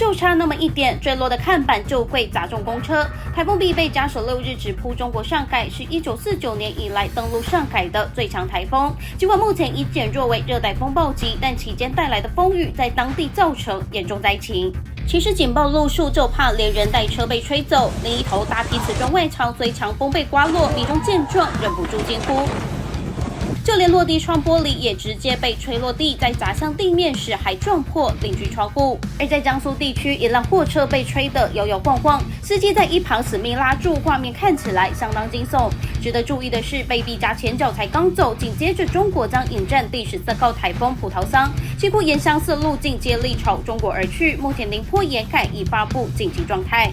就差那么一点，坠落的看板就会砸中公车。台风 B 被加首6日直扑中国上海，是1949年以来登陆上海的最强台风。尽管目前已减弱为热带风暴级，但期间带来的风雨在当地造成严重灾情。其实警报路数就怕连人带车被吹走，另一头大批瓷砖外墙随强风被刮落，民众见状忍不住惊呼。就连落地窗玻璃也直接被吹落地，在砸向地面时还撞破邻居窗户。而在江苏地区，一辆货车被吹得摇摇晃晃，司机在一旁死命拉住，画面看起来相当惊悚。值得注意的是，贝碧家前脚才刚走，紧接着中国将引战第14号台风葡萄桑，几乎沿相似路径接力朝中国而去。目前宁波沿海已发布紧急状态。